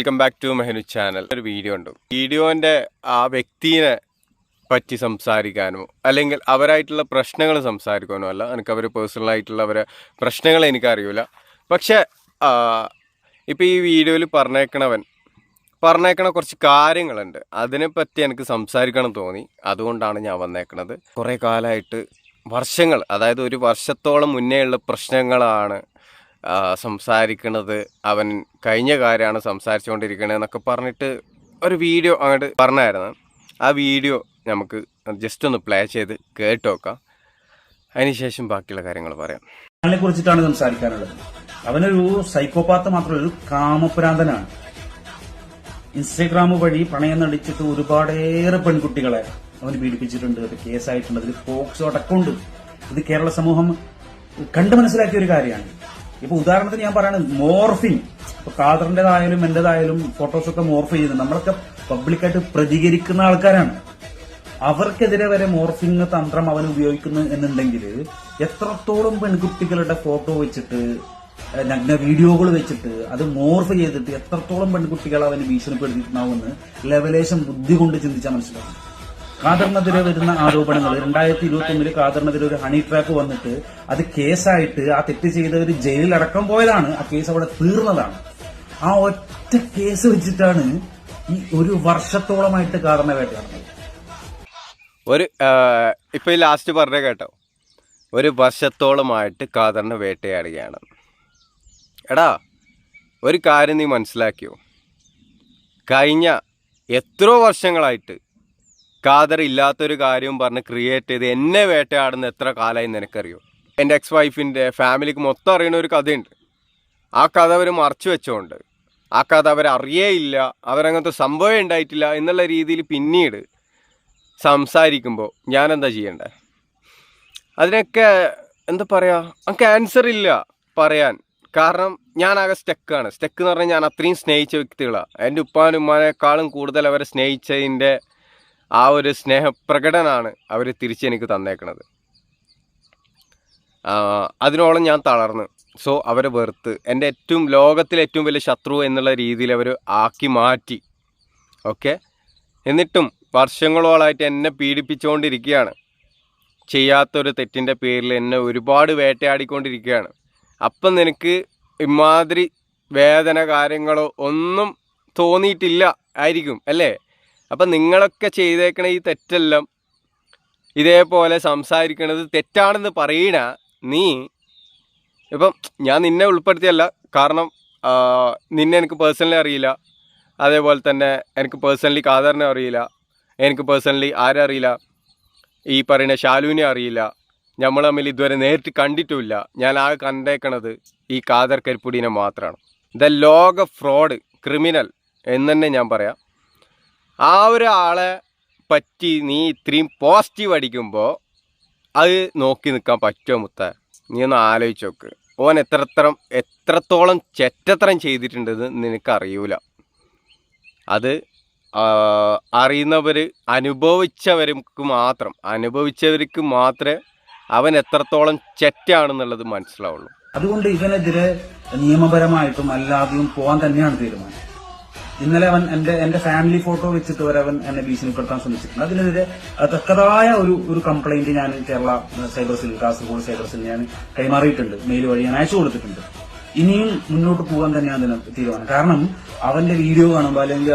Welcome back to മെഹനു channel. ഒരു video ഉണ്ട്. വീഡിയോൻ്റെ ആ വ്യക്തിയെ പറ്റി സംസാരിക്കാനോ അല്ലെങ്കിൽ അവരായിട്ടുള്ള പ്രശ്നങ്ങൾ സംസാരിക്കാനോ അല്ല. എനിക്ക് അവർ പേഴ്സണലായിട്ടുള്ള അവരെ പ്രശ്നങ്ങൾ എനിക്കറിയില്ല. പക്ഷേ ഇപ്പോൾ ഈ വീഡിയോയിൽ പറഞ്ഞേക്കണ കുറച്ച് കാര്യങ്ങളുണ്ട്. അതിനെപ്പറ്റി എനിക്ക് സംസാരിക്കണം തോന്നി. അതുകൊണ്ടാണ് ഞാൻ വന്നേക്കണത്. കുറേ കാലമായിട്ട് വർഷങ്ങൾ, അതായത് ഒരു വർഷത്തോളം മുന്നേ ഉള്ള പ്രശ്നങ്ങളാണ് സംസാരിക്കണത്. അവൻ കഴിഞ്ഞ കാര്യമാണ് സംസാരിച്ചുകൊണ്ടിരിക്കണത് എന്നൊക്കെ പറഞ്ഞിട്ട് ഒരു വീഡിയോ അങ്ങോട്ട് പറഞ്ഞായിരുന്നു. ആ വീഡിയോ നമുക്ക് ജസ്റ്റ് ഒന്ന് പ്ലേ ചെയ്ത് കേട്ട് നോക്കാം. അതിനുശേഷം ബാക്കിയുള്ള കാര്യങ്ങൾ പറയാം. അവനെ കുറിച്ചിട്ടാണ് സംസാരിക്കാനുള്ളത്. അവനൊരു സൈക്കോപാത്ത് മാത്രമല്ല, ഒരു കാമപ്രാന്തനാണ്. ഇൻസ്റ്റഗ്രാം വഴി പ്രണയം നടിച്ചിട്ട് ഒരുപാടേറെ പെൺകുട്ടികളെ അവന് പീഡിപ്പിച്ചിട്ടുണ്ട്. അത് കേസായിട്ടുണ്ട്. അതിൽ പോക്സോ അടക്കമുണ്ട്. ഇത് കേരള സമൂഹം കണ്ടു മനസ്സിലാക്കിയ ഒരു കാര്യമാണ്. ഇപ്പൊ ഉദാഹരണത്തിന് ഞാൻ പറയുന്നത് മോർഫിംഗ്. ഇപ്പൊ ഖാദറിന്റേതായാലും എന്റേതായാലും ഫോട്ടോസൊക്കെ മോർഫ് ചെയ്യുന്നത് നമ്മളൊക്കെ പബ്ലിക്കായിട്ട് പ്രതികരിക്കുന്ന ആൾക്കാരാണ്. അവർക്കെതിരെ വരെ മോർഫിംഗ് തന്ത്രം അവൻ ഉപയോഗിക്കുന്നു എന്നുണ്ടെങ്കിൽ എത്രത്തോളം പെൺകുട്ടികളുടെ ഫോട്ടോ വെച്ചിട്ട്, നഗ്ന വീഡിയോകൾ വെച്ചിട്ട്, അത് മോർഫ് ചെയ്തിട്ട് എത്രത്തോളം പെൺകുട്ടികൾ അവന് ഭീഷണിപ്പെടുത്തിയിട്ടുണ്ടാവുമെന്ന് ലെവലേശം ബുദ്ധി കൊണ്ട് ചിന്തിച്ചാൽ മനസ്സിലാവും. ഖാദറിനെതിരെ വരുന്ന ആരോപണങ്ങൾ 2021 ഖാദറിനെതിരെ ഒരു ഹണി ട്രാപ്പ് വന്നിട്ട് അത് കേസായിട്ട് ആ തെറ്റ് ചെയ്തവർ ജയിലിലടക്കം പോയതാണ്. ആ കേസ് അവിടെ തീർന്നതാണ്. ആ ഒറ്റ കേസ് വെച്ചിട്ടാണ് ഈ ഒരു വർഷത്തോളമായിട്ട് ഖാദറിനെ വേട്ടയാടുന്നത്. ഇപ്പൊ ഈ ലാസ്റ്റ് പറഞ്ഞ കേട്ടോ, ഒരു വർഷത്തോളമായിട്ട് ഖാദറിനെ വേട്ടയാടുകയാണ്. എടാ, ഒരു കാര്യം നീ മനസ്സിലാക്കിയോ? കഴിഞ്ഞ എത്രയോ വർഷങ്ങളായിട്ട് ഖാദർ ഇല്ലാത്തൊരു കാര്യവും പറഞ്ഞ് ക്രിയേറ്റ് ചെയ്ത് എന്നെ വേട്ടയാടുന്ന എത്ര കാലമായി നിനക്കറിയോ? എൻ്റെ എക്സ് വൈഫിൻ്റെ ഫാമിലിക്ക് മൊത്തം അറിയുന്ന ഒരു കഥയുണ്ട്. ആ കഥ അവർ മറച്ചു വെച്ചോണ്ട്, ആ കഥ അവരറിയേയില്ല, അവരങ്ങനത്തെ സംഭവം ഉണ്ടായിട്ടില്ല എന്നുള്ള രീതിയിൽ പിന്നീട് സംസാരിക്കുമ്പോൾ ഞാൻ എന്താ ചെയ്യണ്ടേ? അതിനൊക്കെ എന്താ പറയുക, എനിക്ക് ആൻസർ ഇല്ല പറയാൻ. കാരണം ഞാനാകെ സ്റ്റെക്കാണ്. സ്റ്റെക്ക് എന്ന് പറഞ്ഞാൽ ഞാൻ അത്രയും സ്നേഹിച്ച വ്യക്തികളാണ്. എൻ്റെ ഉപ്പാനും ഉമ്മാനേക്കാളും കൂടുതൽ അവരെ സ്നേഹിച്ചതിൻ്റെ ആ ഒരു സ്നേഹപ്രകടനമാണ് അവർ തിരിച്ചെനിക്ക് തന്നേക്കണത്. അതിനോളം ഞാൻ തളർന്ന്, സോ അവരെ വെറുത്ത് എൻ്റെ ലോകത്തിലെ ഏറ്റവും വലിയ ശത്രു എന്നുള്ള രീതിയിൽ അവർ ആക്കി മാറ്റി. ഓക്കെ, എന്നിട്ടും വർഷങ്ങളോളായിട്ട് എന്നെ പീഡിപ്പിച്ചുകൊണ്ടിരിക്കുകയാണ്. ചെയ്യാത്തൊരു തെറ്റിൻ്റെ പേരിൽ എന്നെ ഒരുപാട് വേട്ടയാടിക്കൊണ്ടിരിക്കുകയാണ്. അപ്പം നിനക്ക് ഇമാതിരി വേദന കാര്യങ്ങളോ ഒന്നും തോന്നിയിട്ടില്ല ആയിരിക്കും അല്ലേ? അപ്പം നിങ്ങളൊക്കെ ചെയ്തേക്കണ ഈ തെറ്റെല്ലാം ഇതേപോലെ സംസാരിക്കണത് തെറ്റാണെന്ന് പറയണ നീ, ഇപ്പം ഞാൻ നിന്നെ ഉൾപ്പെടുത്തിയല്ല, കാരണം നിന്നെ എനിക്ക് പേഴ്സണലി അറിയില്ല. അതേപോലെ തന്നെ എനിക്ക് പേഴ്സണലി ഖാദറിനെ അറിയില്ല. എനിക്ക് പേഴ്സണലി ആരെ അറിയില്ല, ഈ പറയുന്ന ഷാലുവിനെ അറിയില്ല. നമ്മൾ തമ്മിൽ ഇതുവരെ നേരിട്ട് കണ്ടിട്ടുമില്ല. ഞാൻ ആ കണ്ടേക്കണത് ഈ ഖാദർ കരിപ്പുടീനെ മാത്രമാണ്. ദ ലോക ഫ്രോഡ് ക്രിമിനൽ എന്ന് തന്നെ ഞാൻ പറയാം. ആ ഒരാളെ പറ്റി നീ ഇത്രയും പോസിറ്റീവ് അടിക്കുമ്പോൾ അത് നോക്കി നിൽക്കാൻ പറ്റുമോ മുത്ത? നീ ഒന്ന് ആലോചിച്ച് നോക്ക്. ഓൻ എത്രത്തോളം ചെറ്റത്തരം ചെയ്തിട്ടുണ്ടെന്ന് നിനക്കറിയൂല. അത് അറിയുന്നവർ, അനുഭവിച്ചവർക്ക് മാത്രമേ അവൻ എത്രത്തോളം ചെറ്റാണെന്നുള്ളത് മനസ്സിലാവുള്ളൂ. അതുകൊണ്ട് ഇവനെതിരെ നിയമപരമായിട്ടും അല്ലാതെയും പോകാൻ തന്നെയാണ് തീരുമാനം. ഇന്നലെ അവൻ എന്റെ ഫാമിലി ഫോട്ടോ വെച്ചിട്ട് വരെ അവൻ എന്നെ ഭീഷണിപ്പെടുത്താൻ ശ്രമിച്ചിട്ടുണ്ട്. അതിനെതിരെ തക്കതായ ഒരു കംപ്ലൈന്റ് ഞാൻ Kerala cyber cell, Kasaragod cyber cell ഞാൻ കൈമാറിയിട്ടുണ്ട്. മെയിൽ വഴി ഞാൻ അയച്ചു കൊടുത്തിട്ടുണ്ട്. ഇനിയും മുന്നോട്ട് പോകാൻ തന്നെയാണ് അതിന് തീരുമാനം. കാരണം അവന്റെ വീഡിയോ കാണുമ്പോൾ അല്ലെങ്കിൽ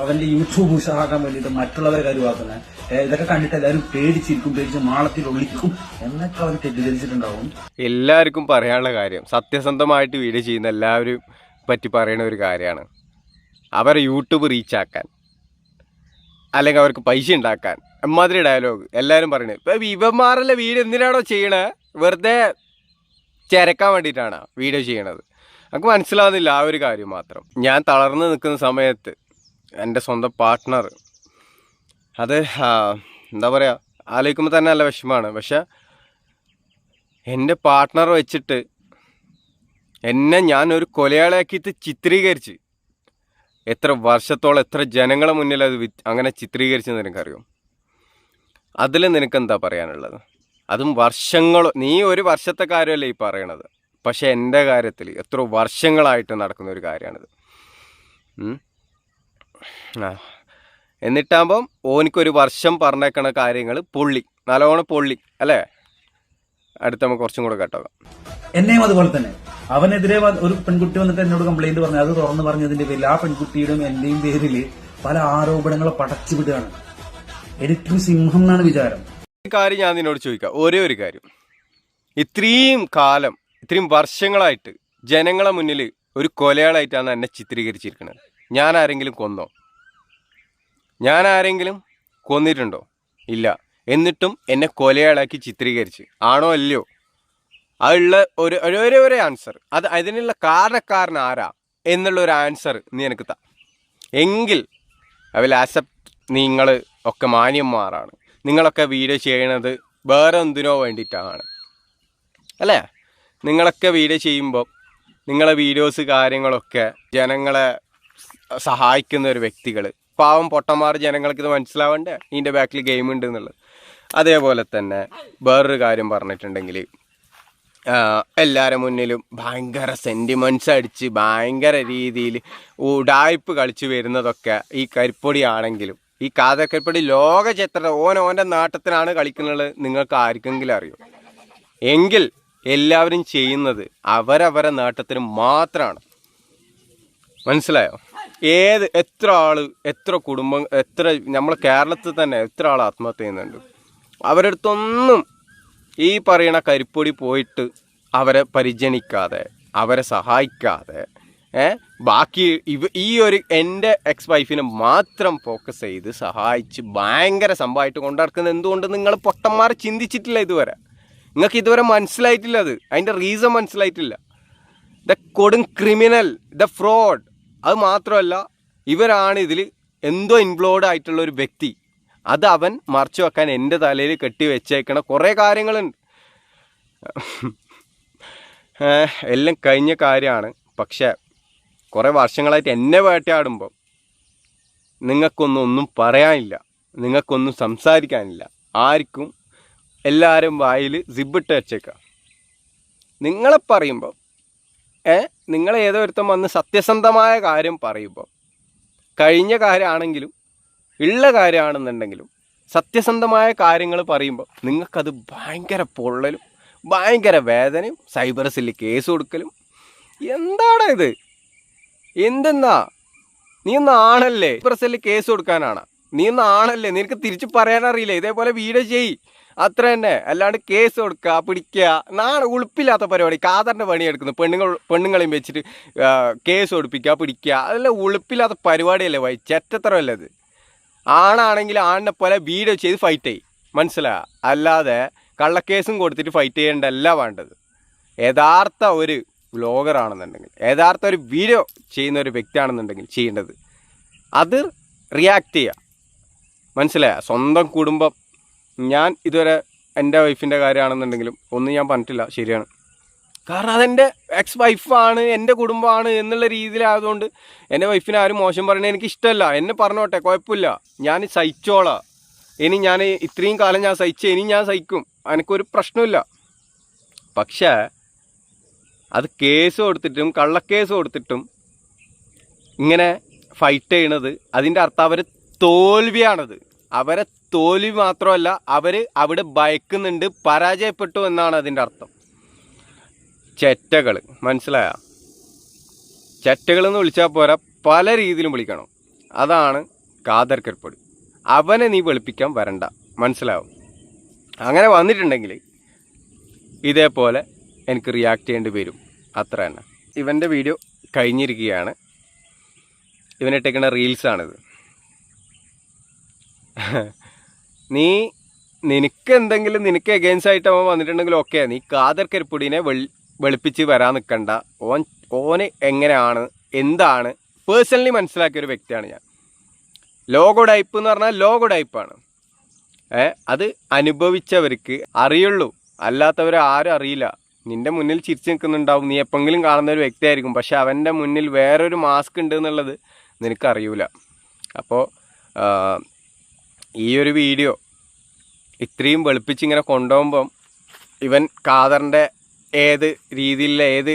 അവന്റെ യൂട്യൂബ് ഉഷാറാക്കാൻ വേണ്ടിയിട്ട് മറ്റുള്ളവരെ കരുവാക്കുന്നത് ഇതൊക്കെ കണ്ടിട്ട് എല്ലാവരും പേടിച്ച് മാളത്തിൽ ഒളിക്കും എന്നൊക്കെ അവർ തെറ്റിദ്ധരിച്ചിട്ടുണ്ടാവും. എല്ലാവർക്കും പറയാനുള്ള കാര്യം, സത്യസന്ധമായിട്ട് വീഡിയോ ചെയ്യുന്ന എല്ലാവരും പറ്റി പറയുന്ന ഒരു കാര്യമാണ്, അവരെ യൂട്യൂബ് റീച്ചാക്കാൻ അല്ലെങ്കിൽ അവർക്ക് പൈസ ഉണ്ടാക്കാൻ. അമ്മാതിരി ഡയലോഗ് എല്ലാവരും പറയണത്. ഇപ്പം ഇവന്മാരല്ല വീഡിയോ എന്തിനാണോ ചെയ്യണേ? വെറുതെ ചിരക്കാൻ വേണ്ടിയിട്ടാണ് വീഡിയോ ചെയ്യണത്. നമുക്ക് മനസ്സിലാവുന്നില്ല ആ ഒരു കാര്യം മാത്രം. ഞാൻ തളർന്ന് നിൽക്കുന്ന സമയത്ത് എൻ്റെ സ്വന്തം പാർട്ട്ണർ, അത് എന്താ പറയുക, ആലോചിക്കുമ്പോൾ തന്നെ നല്ല വിഷമമാണ്. പക്ഷെ എൻ്റെ പാർട്ട്ണർ വെച്ചിട്ട് ഞാൻ ഒരു കൊലയാളിയാക്കിയിട്ട് ചിത്രീകരിച്ച് എത്ര വർഷത്തോളം എത്ര ജനങ്ങളെ മുന്നിൽ അത് അങ്ങനെ ചിത്രീകരിച്ചെന്ന് നിനക്കറിയും. അതിൽ നിനക്കെന്താ പറയാനുള്ളത്? അതും നീ ഒരു വർഷത്തെ കാര്യമല്ലേ ഈ പറയണത്, പക്ഷെ എൻ്റെ കാര്യത്തിൽ എത്ര വർഷങ്ങളായിട്ട് നടക്കുന്ന ഒരു കാര്യമാണിത്. ഉം. ആ എന്നിട്ടാകുമ്പം ഓനിക്കൊരു വർഷം പറഞ്ഞേക്കണ കാര്യങ്ങൾ പൊള്ളി, നല്ലോണം പൊള്ളി അല്ലേ. അടുത്ത നമുക്ക് കുറച്ചും കൂടെ കേട്ടോ. എന്നെയും അതുപോലെ തന്നെ അവനെതിരെ ഒരു പെൺകുട്ടി വന്നിട്ട് എന്നോട് കംപ്ലൈന്റ് പറഞ്ഞു. അത് തുറന്നു പറഞ്ഞതിന്റെ പേരിൽ ആ പെൺകുട്ടിയുടെയും എന്റെയും പേരിൽ പല ആരോപണങ്ങളെ പടച്ചു വിടുകയാണ്. എനിക്കും സിംഹം എന്നാണ് വിചാരം. ഒരു കാര്യം ഞാൻ നിന്നോട് ചോദിക്കാം, ഒരേ ഒരു കാര്യം. ഇത്രയും കാലം, ഇത്രയും വർഷങ്ങളായിട്ട് ജനങ്ങളെ മുന്നിൽ ഒരു കൊലയാളായിട്ടാണ് എന്നെ ചിത്രീകരിച്ചിരിക്കുന്നത്. ഞാൻ ആരെങ്കിലും കൊന്നോ? ഞാൻ ആരെങ്കിലും കൊന്നിട്ടുണ്ടോ? ഇല്ല. എന്നിട്ടും എന്നെ കൊലയാളാക്കി ചിത്രീകരിച്ച് ആണോ അല്ലയോ? അതുള്ള ഒരു ആൻസർ, അതിനുള്ള കാരണക്കാരൻ ആരാ എന്നുള്ള ഒരു ആൻസർ നീ എനിക്ക് താ. എങ്കിൽ ഐ വിൽ ആക്സെപ്റ്റ്. നിങ്ങൾ ഒക്കെ മാന്യന്മാരാണ്, നിങ്ങളൊക്കെ വീഡിയോ ചെയ്യണത് വേറെ എന്തിനോ വേണ്ടിയിട്ടാണ് അല്ലേ. നിങ്ങളൊക്കെ വീഡിയോ ചെയ്യുമ്പോൾ നിങ്ങളെ വീഡിയോസ് കാര്യങ്ങളൊക്കെ ജനങ്ങളെ സഹായിക്കുന്ന ഒരു വ്യക്തികൾ, പാവം പൊട്ടന്മാർ, ജനങ്ങൾക്ക് ഇത് മനസ്സിലാവണ്ടേ ഇതിൻ്റെ ബാക്കിൽ ഗെയിം ഉണ്ട് എന്നുള്ളത്. അതേപോലെ തന്നെ വേറൊരു കാര്യം പറഞ്ഞിട്ടുണ്ടെങ്കിൽ, എല്ലാവരുടെ മുന്നിലും ഭയങ്കര സെൻറ്റിമെൻറ്റ്സ് അടിച്ച് ഭയങ്കര രീതിയിൽ ഉടായ്പ് കളിച്ച് വരുന്നതൊക്കെ ഈ കരിപ്പൊടി ആണെങ്കിലും, ഈ കാതക്കരിപ്പൊടി ലോക ചിത്ര ഓൻ്റെ നാട്ടത്തിനാണ് കളിക്കുന്നത് നിങ്ങൾക്ക് ആർക്കെങ്കിലും അറിയും എങ്കിൽ എല്ലാവരും ചെയ്യുന്നത് അവരവരെ നാട്ടത്തിന് മാത്രമാണ്. മനസ്സിലായോ? എത്ര ആൾ, എത്ര കുടുംബം, എത്ര നമ്മളെ കേരളത്തിൽ തന്നെ എത്ര ആൾ ആത്മഹത്യ ചെയ്യുന്നുണ്ട്. അവരുടെ അടുത്തൊന്നും ഈ പറയണ കരിപ്പൊടി പോയിട്ട് അവരെ പരിഗണിക്കാതെ, അവരെ സഹായിക്കാതെ, ബാക്കി ഈ ഒരു എൻ്റെ എക്സ് വൈഫിനെ മാത്രം ഫോക്കസ് ചെയ്ത് സഹായിച്ച് ഭയങ്കര സംഭവമായിട്ട് കൊണ്ടുനടക്കുന്നത് എന്തുകൊണ്ട് നിങ്ങൾ പൊട്ടന്മാരെ ചിന്തിച്ചിട്ടില്ല ഇതുവരെ? നിങ്ങൾക്ക് ഇതുവരെ മനസ്സിലായിട്ടില്ല, അതിൻ്റെ റീസൺ മനസ്സിലായിട്ടില്ല. ദ കൊടും ക്രിമിനൽ, ദ ഫ്രോഡ്. അത് മാത്രമല്ല, ഇവരാണ് ഇതിൽ എന്തോ ഇൻവോൾവ് ആയിട്ടുള്ള ഒരു വ്യക്തി. അത് അവൻ മറച്ചു വെക്കാൻ എൻ്റെ തലയിൽ കെട്ടി വെച്ചേക്കണ കുറേ കാര്യങ്ങളുണ്ട്. എല്ലാം കഴിഞ്ഞ കാര്യമാണ്. പക്ഷേ കുറേ വർഷങ്ങളായിട്ട് എന്നെ വേട്ടയാടുമ്പോൾ നിങ്ങൾക്കൊന്നും പറയാനില്ല, നിങ്ങൾക്കൊന്നും സംസാരിക്കാനില്ല. ആർക്കും എല്ലാവരും വായിൽ സിബിട്ട് വെച്ചേക്കാം. നിങ്ങളെ പറയുമ്പോൾ നിങ്ങളെ ഏതോ ഒരുത്തം വന്ന് സത്യസന്ധമായ കാര്യം പറയുമ്പോൾ, കഴിഞ്ഞ കാര്യമാണെങ്കിലും ഉള്ള കാര്യമാണെന്നുണ്ടെങ്കിലും സത്യസന്ധമായ കാര്യങ്ങൾ പറയുമ്പോൾ നിങ്ങൾക്കത് ഭയങ്കര പൊള്ളലും ഭയങ്കര വേദനയും സൈബർ സെല്ലിൽ കേസ് കൊടുക്കലും. എന്താണ് ഇത്? എന്തെന്നാ നീ ഒന്ന് ആണല്ലേ? സൈബർ സെല്ലിൽ കേസ് കൊടുക്കാനാണ് നീ ഒന്ന് ആണല്ലേ? നിനക്ക് തിരിച്ച് പറയാനറിയില്ല? ഇതേപോലെ വീഡിയോ ചെയ്യ്, അത്ര തന്നെ. അല്ലാണ്ട് കേസ് കൊടുക്കുക, പിടിക്കുക, ഉളുപ്പില്ലാത്ത പരിപാടി. കാതറിൻ്റെ പണിയെടുക്കുന്നു പെണ്ണുങ്ങളെയും വെച്ചിട്ട് കേസ് കൊടുപ്പിക്കുക, പിടിക്കുക. അതെല്ലാം ഉളുപ്പില്ലാത്ത പരിപാടിയല്ലേ വൈ, ചെറ്റത്തരമല്ലേ ഇത്? ആണാണെങ്കിൽ ആണിനെ പോലെ വീഡിയോ ചെയ്ത് ഫൈറ്റ് ചെയ്യും, മനസ്സിലായോ? അല്ലാതെ കള്ളക്കേസും കൊടുത്തിട്ട് ഫൈറ്റ് ചെയ്യേണ്ടല്ല വേണ്ടത്. യഥാർത്ഥ ഒരു വ്ലോഗറാണെന്നുണ്ടെങ്കിൽ, യഥാർത്ഥ ഒരു വീഡിയോ ചെയ്യുന്ന ഒരു വ്യക്തിയാണെന്നുണ്ടെങ്കിൽ ചെയ്യേണ്ടത് അത് റിയാക്ട് ചെയ്യുക, മനസ്സിലായോ? സ്വന്തം കുടുംബം, ഞാൻ ഇതുവരെ എൻ്റെ വൈഫിൻ്റെ കാര്യമാണെന്നുണ്ടെങ്കിലും ഒന്നും ഞാൻ പറഞ്ഞിട്ടില്ല, ശരിയാണ്. കാരണം അതെൻ്റെ എക്സ് വൈഫാണ്, എൻ്റെ കുടുംബമാണ് എന്നുള്ള രീതിയിലായതുകൊണ്ട് എൻ്റെ വൈഫിനെ ആരും മോശം പറയണത് എനിക്ക് ഇഷ്ടമല്ല. എന്നെ പറഞ്ഞോട്ടെ, കുഴപ്പമില്ല, ഞാൻ സഹിച്ചോളാം. ഇനി ഞാൻ ഇത്രയും കാലം ഞാൻ ഇനി ഞാൻ സഹിക്കും, എനിക്കൊരു പ്രശ്നമില്ല. പക്ഷേ അത് കേസ് കൊടുത്തിട്ടും കള്ളക്കേസ് കൊടുത്തിട്ടും ഇങ്ങനെ ഫൈറ്റ് ചെയ്യണത് അതിൻ്റെ അർത്ഥം അവർ തോൽവിയാണത്. അവരെ തോൽവി മാത്രമല്ല, അവർ അവിടെ ഭയക്കുന്നുണ്ട്, പരാജയപ്പെട്ടു എന്നാണ് അതിൻ്റെ അർത്ഥം. ചെറ്റകൾ, മനസ്സിലായ? ചെറ്റകളെന്ന് വിളിച്ചാൽ പോരാ, പല രീതിയിലും വിളിക്കണം. അതാണ് കാദർ കരിപ്പൊടി. അവനെ നീ വെളുപ്പിക്കാൻ വരണ്ട, മനസ്സിലാവും? അങ്ങനെ വന്നിട്ടുണ്ടെങ്കിൽ ഇതേപോലെ എനിക്ക് റിയാക്ട് ചെയ്യേണ്ടി വരും, അത്ര തന്നെ. ഇവൻ്റെ വീഡിയോ കഴിഞ്ഞിരിക്കുകയാണ്. ഇവനിട്ടേക്കുന്ന റീൽസാണിത്. നിനക്ക് എന്തെങ്കിലും നിനക്ക് എഗെയിൻസ്റ്റ് ആയിട്ട് അവൻ വന്നിട്ടുണ്ടെങ്കിൽ ഓക്കെ, നീ കാദർ കരിപ്പൊടിനെ വെളുപ്പിച്ച് വരാൻ നിൽക്കണ്ട. ഓന് എങ്ങനെയാണ് എന്താണ് പേഴ്സണലി മനസ്സിലാക്കിയൊരു വ്യക്തിയാണ് ഞാൻ. ലോഗോ ടൈപ്പ് എന്ന് പറഞ്ഞാൽ ലോഗോ ടൈപ്പാണ്. അത് അനുഭവിച്ചവർക്ക് അറിയുള്ളൂ, അല്ലാത്തവർ ആരും അറിയില്ല. നിൻ്റെ മുന്നിൽ ചിരിച്ച് നിൽക്കുന്നുണ്ടാവും, നീ എപ്പോഴെങ്കിലും കാണുന്ന ഒരു വ്യക്തിയായിരിക്കും. പക്ഷെ അവൻ്റെ മുന്നിൽ വേറൊരു മാസ്ക് ഉണ്ട് എന്നുള്ളത് നിനക്കറിയൂല. അപ്പോൾ ഈ ഒരു വീഡിയോ ഇത്രയും വെളുപ്പിച്ചിങ്ങനെ കൊണ്ടുപോകുമ്പം ഇവൻ കാദറിൻ്റെ ഏത് രീതിയിലുള്ള ഏത്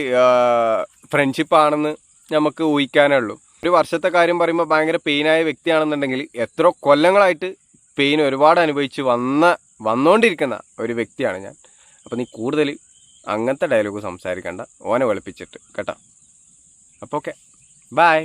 ഫ്രണ്ട്ഷിപ്പാണെന്ന് നമുക്ക് ഊഹിക്കാനേ ഉള്ളൂ. ഒരു വർഷത്തെ കാര്യം പറയുമ്പോൾ ഭയങ്കര പെയിനായ വ്യക്തിയാണെന്നുണ്ടെങ്കിൽ എത്ര കൊല്ലങ്ങളായിട്ട് പെയിൻ ഒരുപാട് അനുഭവിച്ച് വന്നുകൊണ്ടിരിക്കുന്ന ഒരു വ്യക്തിയാണ് ഞാൻ. അപ്പോൾ നീ കൂടുതൽ അങ്ങനത്തെ ഡയലോഗ് സംസാരിക്കണ്ട, ഓനെ വെളുപ്പിച്ചിട്ട് കേട്ടോ. അപ്പോൾ ഓക്കെ, ബൈ.